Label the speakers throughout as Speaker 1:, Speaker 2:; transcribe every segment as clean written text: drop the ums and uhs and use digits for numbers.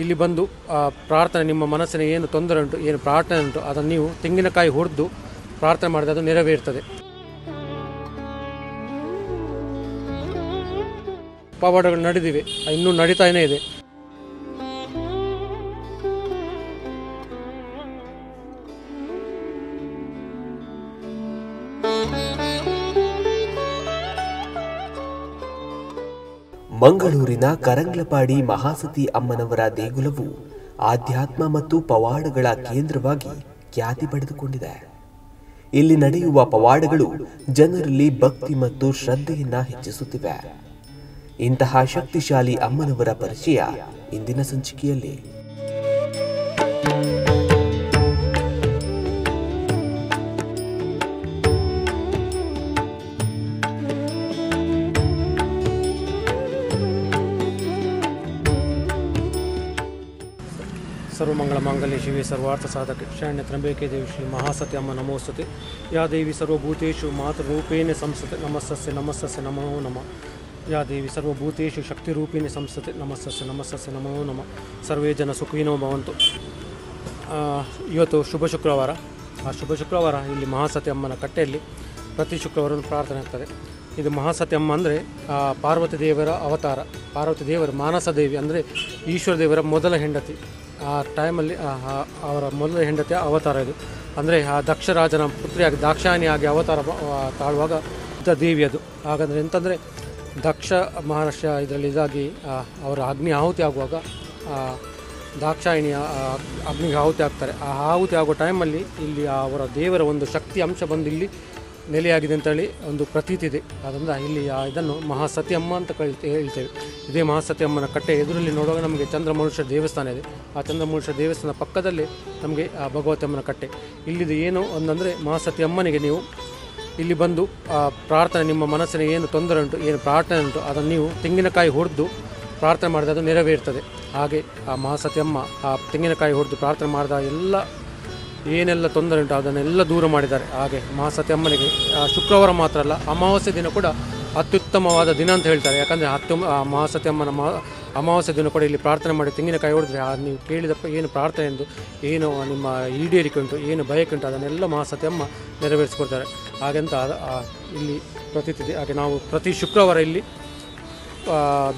Speaker 1: ಇಲ್ಲಿ ಬಂದು ಪ್ರಾರ್ಥನೆ ನಿಮ್ಮ ಮನಸ್ಸಿನ ಏನು ತೊಂದರೆ ಉಂಟು, ಏನು ಪ್ರಾರ್ಥನೆ ಉಂಟು, ಅದನ್ನು ನೀವು ತೆಂಗಿನಕಾಯಿ ಹೊಡೆದು ಪ್ರಾರ್ಥನೆ ಮಾಡಿದ್ರೆ ಅದು ನೆರವೇರ್ತದೆ. ಪವಾಡಗಳು ನಡೆದಿವೆ, ಇನ್ನೂ ನಡೀತಾನೇ ಇದೆ.
Speaker 2: ಮಂಗಳೂರಿನ ಕರಂಗ್ಲಪಾಡಿ ಮಹಾಸತಿ ಅಮ್ಮನವರ ದೇಗುಲವು ಆಧ್ಯಾತ್ಮ ಮತ್ತು ಪವಾಡಗಳ ಕೇಂದ್ರವಾಗಿ ಖ್ಯಾತಿ ಪಡೆದುಕೊಂಡಿದೆ. ಇಲ್ಲಿ ನಡೆಯುವ ಪವಾಡಗಳು ಜನರಲ್ಲಿ ಭಕ್ತಿ ಮತ್ತು ಶ್ರದ್ಧೆಯನ್ನ ಹೆಚ್ಚಿಸುತ್ತಿವೆ. ಇಂತಹ ಶಕ್ತಿಶಾಲಿ ಅಮ್ಮನವರ ಪರಿಚಯ ಇಂದಿನ ಸಂಚಿಕೆಯಲ್ಲಿ.
Speaker 1: ಸರ್ವಮಂಗಳ ಮಾಂಗಲ್ಯ ಶಿವೆ ಸರ್ವಾರ್ಥ ಸಾಧಕ ಶರಣ್ಯ ತ್ರ್ಯಂಬಕೆ ದೇವಿ ಶ್ರೀ ಮಹಾಸತಿ ಅಮ್ಮ ನಮೋಸ್ತುತೆ. ಯಾ ದೇವಿ ಸರ್ವಭೂತೇಷು ಮಾತೃರೂಪೇಣ ಸಂಸ್ಥತೆ ನಮಸ್ತಸ್ಯ ನಮಸ್ತಸ್ಯ ನಮೋ ನಮಃ. ಯಾ ದೇವಿ ಸರ್ವಭೂತೇಷು ಶಕ್ತಿರೂಪೇಣ ಸಂಸ್ಥತೆ ನಮಸ್ತಸ್ಯ ನಮಸ್ತಸ್ಯ ನಮೋ ನಮಃ. ಸರ್ವೇ ಜನ ಸುಖಿನೋ ಭವಂತು. ಇವತ್ತು ಶುಭ ಶುಕ್ರವಾರ. ಆ ಶುಭ ಶುಕ್ರವಾರ ಇಲ್ಲಿ ಮಹಾಸತಿ ಅಮ್ಮನ ಕಟ್ಟೆಯಲ್ಲಿ ಪ್ರತಿ ಶುಕ್ರವಾರ ಪ್ರಾರ್ಥನೆ ಆಗ್ತದೆ. ಇದು ಮಹಾಸತಿ ಅಮ್ಮ ಅಂದರೆ ಪಾರ್ವತಿ ದೇವರ ಅವತಾರ. ಪಾರ್ವತಿ ದೇವರ ಮಾನಸ ದೇವಿ ಅಂದರೆ ಈಶ್ವರ ದೇವರ ಮೊದಲ ಹೆಂಡತಿ. ಆ ಟೈಮಲ್ಲಿ ಅವರ ಮೊದಲ ಹೆಂಡತಿಯ ಅವತಾರ ಇದು. ಅಂದರೆ ಆ ದಕ್ಷರಾಜನ ಪುತ್ರಿಯಾಗಿ ದಾಕ್ಷಾಯಿಣಿಯಾಗಿ ಅವತಾರ ತಾಳುವಾಗ ದೇವಿ ಅದು. ಹಾಗಂದರೆ ಎಂತಂದರೆ ದಕ್ಷ ಮಹರ್ಷಿ ಇದರಲ್ಲಿ ಇದಾಗಿ ಅವರ ಅಗ್ನಿ ಆಹುತಿ ಆಗುವಾಗ ದಾಕ್ಷಾಯಿಣಿಯ ಅಗ್ನಿಗೆ ಆಹುತಿ ಆಗ್ತಾರೆ. ಆ ಆಹುತಿ ಆಗೋ ಟೈಮಲ್ಲಿ ಇಲ್ಲಿ ಅವರ ದೇವರ ಒಂದು ಶಕ್ತಿ ಅಂಶ ಬಂದು ಇಲ್ಲಿ ನೆಲೆಯಾಗಿದೆ ಅಂತೇಳಿ ಒಂದು ಪ್ರತೀತಿ ಇದೆ. ಆದ್ದರಿಂದ ಇಲ್ಲಿ ಇದನ್ನು ಮಹಾಸತಿ ಅಮ್ಮ ಅಂತ ಹೇಳ್ತೇವೆ. ಇದೇ ಮಹಾಸತಿ ಅಮ್ಮನ ಕಟ್ಟೆ ಎದುರಲ್ಲಿ ನೋಡುವಾಗ ನಮಗೆ ಚಂದ್ರಮೌಳೇಶ್ವರ ದೇವಸ್ಥಾನ ಇದೆ. ಆ ಚಂದ್ರಮೌಳೇಶ್ವರ ದೇವಸ್ಥಾನ ಪಕ್ಕದಲ್ಲಿ ನಮಗೆ ಆ ಭಗವತಿ ಅಮ್ಮನ ಕಟ್ಟೆ. ಇಲ್ಲಿದು ಏನು ಒಂದಂದರೆ ಮಹಾಸತಿ ಅಮ್ಮನಿಗೆ ನೀವು ಇಲ್ಲಿ ಬಂದು ಪ್ರಾರ್ಥನೆ ನಿಮ್ಮ ಮನಸ್ಸಿನ ಏನು ತೊಂದರೆ ಉಂಟು, ಏನು ಪ್ರಾರ್ಥನೆ ಉಂಟು, ಅದನ್ನು ನೀವು ತೆಂಗಿನಕಾಯಿ ಹೊಡೆದು ಪ್ರಾರ್ಥನೆ ಮಾಡಿದ್ರೆ ಅದು ನೆರವೇರ್ತದೆ. ಹಾಗೆ ಆ ಮಹಾಸತಿ ಅಮ್ಮ ಆ ತೆಂಗಿನಕಾಯಿ ಹೊಡೆದು ಪ್ರಾರ್ಥನೆ ಮಾಡಿದ ಏನೆಲ್ಲ ತೊಂದರೆ ಉಂಟು ಅದನ್ನೆಲ್ಲ ದೂರ ಮಾಡಿದ್ದಾರೆ. ಹಾಗೆ ಮಹಾಸತಿ ಅಮ್ಮನಿಗೆ ಶುಕ್ರವಾರ ಮಾತ್ರ ಅಲ್ಲ, ಅಮಾವಾಸ್ಯೆ ದಿನ ಕೂಡ ಅತ್ಯುತ್ತಮವಾದ ದಿನ ಅಂತ ಹೇಳ್ತಾರೆ. ಯಾಕಂದರೆ ಮಹಾಸತಿ ಅಮ್ಮನ ಅಮಾವಾಸ್ಯೆ ದಿನ ಕೂಡ ಇಲ್ಲಿ ಪ್ರಾರ್ಥನೆ ಮಾಡಿ ತೆಂಗಿನಕಾಯಿ ಹೊಡೆದ್ರೆ ನೀವು ಕೇಳಿದ ಏನು ಪ್ರಾರ್ಥನೆ ಎಂದು ಏನು ನಿಮ್ಮ ಈಡೇರಿಕೆ ಉಂಟು, ಏನು ಬಯಕೆ ಉಂಟು ಅದನ್ನೆಲ್ಲ ಮಹಾಸತಿ ಅಮ್ಮ ನೆರವೇರಿಸಿಕೊಡ್ತಾರೆ. ಹಾಗೆಂತ ಇಲ್ಲಿ ಪ್ರತೀತಿದೆ. ಹಾಗೆ ನಾವು ಪ್ರತಿ ಶುಕ್ರವಾರ ಇಲ್ಲಿ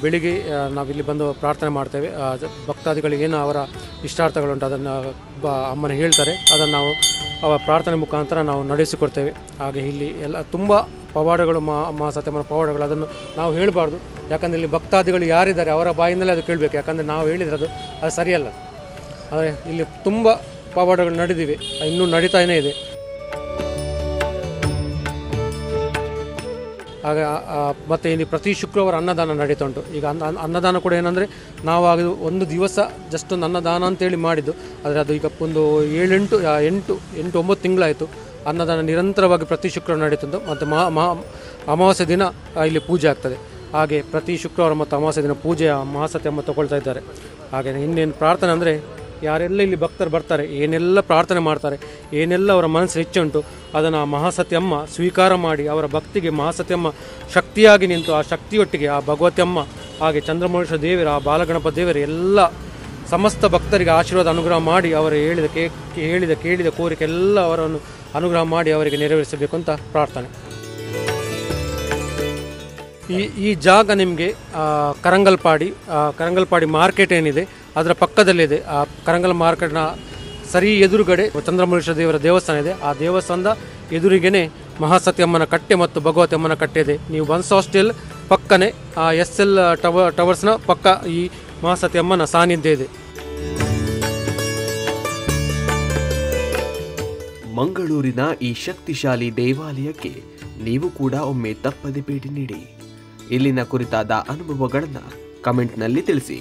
Speaker 1: ಬೆಳಿಗ್ಗೆ ನಾವಿಲ್ಲಿ ಬಂದು ಪ್ರಾರ್ಥನೆ ಮಾಡ್ತೇವೆ. ಭಕ್ತಾದಿಗಳಿಗೆ ಏನು ಅವರ ಇಷ್ಟಾರ್ಥಗಳುಂಟು ಅದನ್ನು ಅಮ್ಮನ ಹೇಳ್ತಾರೆ. ಅದನ್ನು ನಾವು ಅವರ ಪ್ರಾರ್ಥನೆ ಮುಖಾಂತರ ನಾವು ನಡೆಸಿಕೊಡ್ತೇವೆ. ಹಾಗೆ ಇಲ್ಲಿ ಎಲ್ಲ ತುಂಬ ಪವಾಡಗಳು ಮಹಾಸತಿ ಅಮ್ಮನ ಪವಾಡಗಳು ಅದನ್ನು ನಾವು ಹೇಳಬಾರ್ದು. ಯಾಕಂದರೆ ಇಲ್ಲಿ ಭಕ್ತಾದಿಗಳು ಯಾರಿದ್ದಾರೆ ಅವರ ಬಾಯಿಂದಲೇ ಅದು ಕೇಳಬೇಕು. ಯಾಕಂದರೆ ನಾವು ಹೇಳಿದರೆ ಅದು ಸರಿಯಲ್ಲ. ಆದರೆ ಇಲ್ಲಿ ತುಂಬ ಪವಾಡಗಳು ನಡೆದಿವೆ, ಇನ್ನೂ ನಡೀತಾನೇ ಇದೆ. ಹಾಗೆ ಮತ್ತು ಇಲ್ಲಿ ಪ್ರತಿ ಶುಕ್ರವಾರ ಅನ್ನದಾನ ನಡೀತಾ ಉಂಟು. ಈಗ ಅನ್ನದಾನ ಕೂಡ ಏನಂದರೆ ನಾವು ಅದು ಒಂದು ದಿವಸ ಜಸ್ಟ್ ಒಂದು ಅನ್ನದಾನ ಅಂತೇಳಿ ಮಾಡಿದ್ದು. ಆದರೆ ಅದು ಈಗ ಒಂದು 8-9 ತಿಂಗಳಾಯಿತು ಅನ್ನದಾನ ನಿರಂತರವಾಗಿ ಪ್ರತಿ ಶುಕ್ರವಾರ ನಡೀತಂದು. ಮತ್ತು ಅಮಾವಾಸ್ಯೆ ದಿನ ಇಲ್ಲಿ ಪೂಜೆ ಆಗ್ತದೆ. ಹಾಗೆ ಪ್ರತಿ ಶುಕ್ರವಾರ ಮತ್ತು ಅಮಾವಾಸ್ಯೆ ದಿನ ಪೂಜೆಯ ಮಹಾಸತಿ ಅಮ್ಮ ತಗೊಳ್ತಾ ಇದ್ದಾರೆ. ಹಾಗೆ ಇನ್ನೇನು ಪ್ರಾರ್ಥನೆ ಅಂದರೆ ಯಾರೆಲ್ಲ ಇಲ್ಲಿ ಭಕ್ತರು ಬರ್ತಾರೆ, ಏನೆಲ್ಲ ಪ್ರಾರ್ಥನೆ ಮಾಡ್ತಾರೆ, ಏನೆಲ್ಲ ಅವರ ಮನಸ್ಸು ಇಚ್ಛೆ ಉಂಟು ಅದನ್ನು ಮಹಾಸತಿ ಅಮ್ಮ ಸ್ವೀಕಾರ ಮಾಡಿ ಅವರ ಭಕ್ತಿಗೆ ಮಹಾಸತಿ ಅಮ್ಮ ಶಕ್ತಿಯಾಗಿ ನಿಂತು ಆ ಶಕ್ತಿಯೊಟ್ಟಿಗೆ ಆ ಭಗವತಿ ಅಮ್ಮ ಹಾಗೆ ಚಂದ್ರಮೌಳೇಶ್ವರ ದೇವರ ಆ ಬಾಲಗಣಪತಿ ದೇವರ ಎಲ್ಲ ಸಮಸ್ತ ಭಕ್ತರಿಗೆ ಆಶೀರ್ವಾದ ಅನುಗ್ರಹ ಮಾಡಿ ಅವರ ಕೇಳಿದ ಕೋರಿಕೆ ಎಲ್ಲ ಅವರನ್ನು ಅನುಗ್ರಹ ಮಾಡಿ ಅವರಿಗೆ ನೆರವೇರಿಸಬೇಕು ಅಂತ ಪ್ರಾರ್ಥನೆ. ಈ ಜಾಗ ನಿಮಗೆ ಕರಂಗಲ್ಪಾಡಿ ಮಾರ್ಕೆಟ್ ಏನಿದೆ ಅದರ ಪಕ್ಕದಲ್ಲಿದೆ. ಆ ಕರಂಗಲ್ ಮಾರ್ಕೆಟ್ನ ಸರಿ ಎದುರುಗಡೆ ಚಂದ್ರಮೌಳೇಶ್ವರ ದೇವರ ದೇವಸ್ಥಾನ ಇದೆ. ಆ ದೇವಸ್ಥಾನದ ಎದುರಿಗೇ ಮಹಾಸತಿ ಅಮ್ಮನ ಕಟ್ಟೆ ಮತ್ತು ಭಗವತಿ ಅಮ್ಮನ ಕಟ್ಟೆ ಇದೆ. ನೀವು ಬನ್ಸ್ ಹಾಸ್ಟೆಲ್ ಪಕ್ಕನೇ SL ಟವರ್ಸ್ನ ಪಕ್ಕ ಈ ಮಹಾಸತಿ ಅಮ್ಮನ ಸಾನ್ನಿಧ್ಯ ಇದೆ.
Speaker 2: ಮಂಗಳೂರಿನ ಈ ಶಕ್ತಿಶಾಲಿ ದೇವಾಲಯಕ್ಕೆ ನೀವು ಕೂಡ ಒಮ್ಮೆ ತಪ್ಪದೆ ಭೇಟಿ ನೀಡಿ. ಇಲ್ಲಿನ ಕುರಿತಾದ ಅನುಭವಗಳನ್ನು ಕಮೆಂಟ್ನಲ್ಲಿ ತಿಳಿಸಿ.